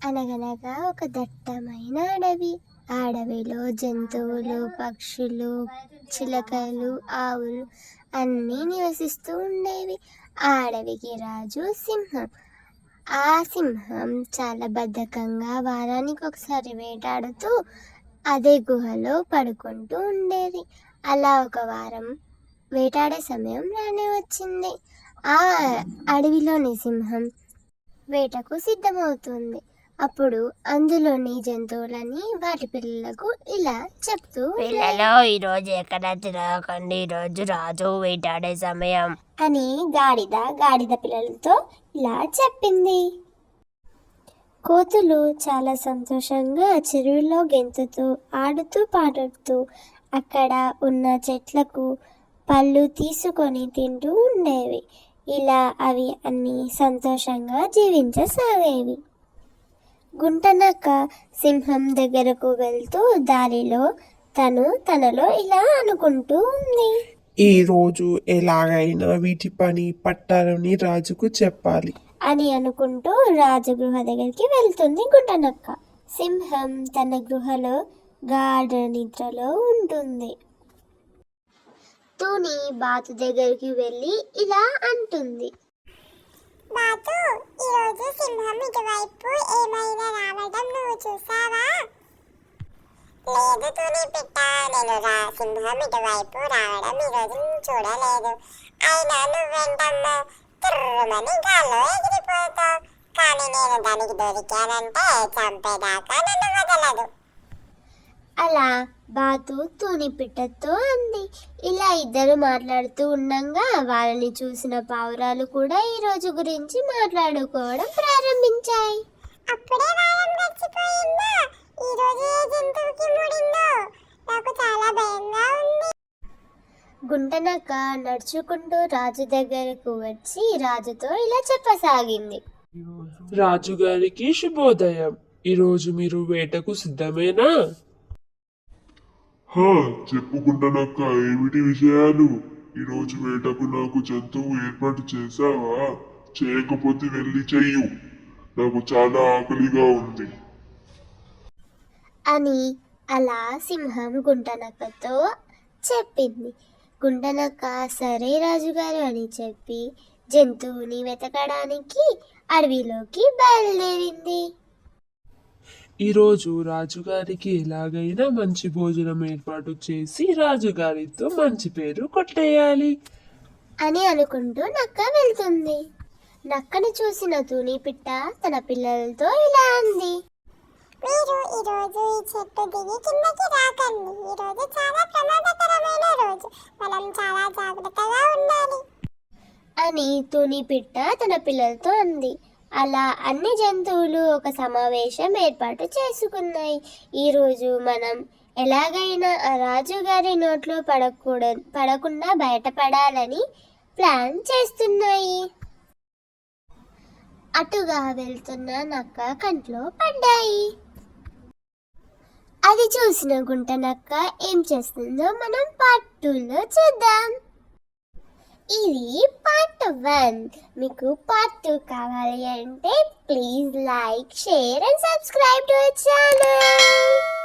అనగనగా ఒక దట్టమైన అడవి. ఆ అడవిలో జంతువులు, పక్షులు, చిలకలు, ఆవులు అన్నీ నివసిస్తూ ఉండేవి. ఆ అడవికి రాజు సింహం. ఆ సింహం చాలా బద్ధకంగా వారానికి ఒకసారి వేటాడుతూ అదే గుహలో పడుకుంటూ ఉండేది. అలా ఒక వారం వేటాడే సమయం రానే వచ్చింది. ఆ అడవిలోని సింహం వేటకు సిద్ధమవుతుంది. అప్పుడు అందులోని జంతువులని వాటి పిల్లలకు ఇలా చెప్తూ పిల్లలు, ఈరోజు ఎక్కడ తిరగకండి, ఈరోజు రాజు వేటాడే సమయం అని గాడిద పిల్లలతో ఇలా చెప్పింది. కోతులు చాలా సంతోషంగా చెరువులో గెంతుతూ ఆడుతూ పాడుతూ అక్కడ ఉన్న చెట్లకు పళ్ళు తీసుకొని తింటూ ఉండేవి. ఇలా అవి అన్నీ సంతోషంగా జీవించసాగేవి. గుంటనక్క సింహం దగ్గరకు వెళ్తూ దారిలో తనలో ఇలా అనుకుంటూ ఉంది. ఈ రోజు ఎలాగైనా వీటి పని పట్టాలని రాజుకు చెప్పాలి అని అనుకుంటూ రాజు గృహ దగ్గరికి వెళ్తుంది గుంటనక్క. సింహం తన గృహలో గాఢ నిద్రలో ఉంటుంది. తుని బాతు దగ్గరికి వెళ్ళి ఇలా అంటుంది. బాతు, ఈరోజు సింహం ఇటువైపు ఏమైనా రావడం నువ్వు చూసావా? లేదు తుని పిట్ట, నేను సింహం ఇటువైపు రావడం ఈరోజు చూడలేదు. అయినా నువ్వేంటమ్మా తుర్రుమని గాల్లో ఎగిరిపోతావు. కానీ నేను దానికి దొరికానంటే చంపేదాకా నన్ను వదలదు. అలా బాతు తుని పిట్టతో అంది. ఇలా ఇద్దరు మాట్లాడుతూ ఉండగా వాళ్ళని చూసిన పావురాలు కూడా ఈ రోజు గురించి మాట్లాడుకోవడం ప్రారంభించాయి. అప్పుడే వారం గడిచిపోయిందా? ఈ రోజు ఏ జంతువుకి ముడిందో నాకు చాలా భయంగా ఉంది. గుంటనక్క నడుచుకుంటూ రాజు దగ్గరకు వచ్చి రాజుతో ఇలా చెప్పసాగింది. రాజుగారికి శుభోదయం. ఈరోజు మీరు వేటకు సిద్ధమేనా? చెప్పుకుంటానక్క, ఏమిటి విషయాలు? ఈరోజు వేటకు నాకు జంతువు ఏర్పాటు చేశావా? చేయకపోతే వెళ్ళి చెయ్యు, నాకు చాలా ఆకలిగా ఉంది అని అలా సింహం గుంటనక్కతో చెప్పింది. గుంటనక్క సరే రాజుగారు అని చెప్పి జంతువుని వెతకడానికి అడవిలోకి బయలుదేరింది. ఈరోజు రాజుగారికి ఎలాగైనా మంచి భోజనం ఏర్పాటు చేసి రాజుగారితో మంచి పేరు కొట్టేయాలి అని అనుకుంటూ నక్క వెళ్తుంది. నక్కను చూసిన తుని పిట్ట తన పిల్లలతో ఇలా అంది. మీరు ఈరోజు ఈ చెట్టు దిగి కిందకి రాకండి. ఈరోజు చాలా ప్రమాదకరమైన రోజు, మనం చాలా జాగ్రత్తగా ఉండాలి అని తుని పిట్ట తన పిల్లలతో అంది. అలా అన్ని జంతువులు ఒక సమావేశం ఏర్పాటు చేసుకున్నాయి. ఈరోజు మనం ఎలాగైనా ఆ రాజుగారి నోట్లో పడకుండా బయటపడాలని ప్లాన్ చేస్తున్నాయి. అటుగా వెళ్తున్న నక్క కంట్లో పడ్డాయి. అది చూసిన గుంటనక్క ఏం చేస్తుందో మనం పార్ట్ 2లో చూద్దాం. ఇది పార్ట్ 1. మీకు పార్ట్ 2 కావాలి అంటే please like, share and subscribe to our channel.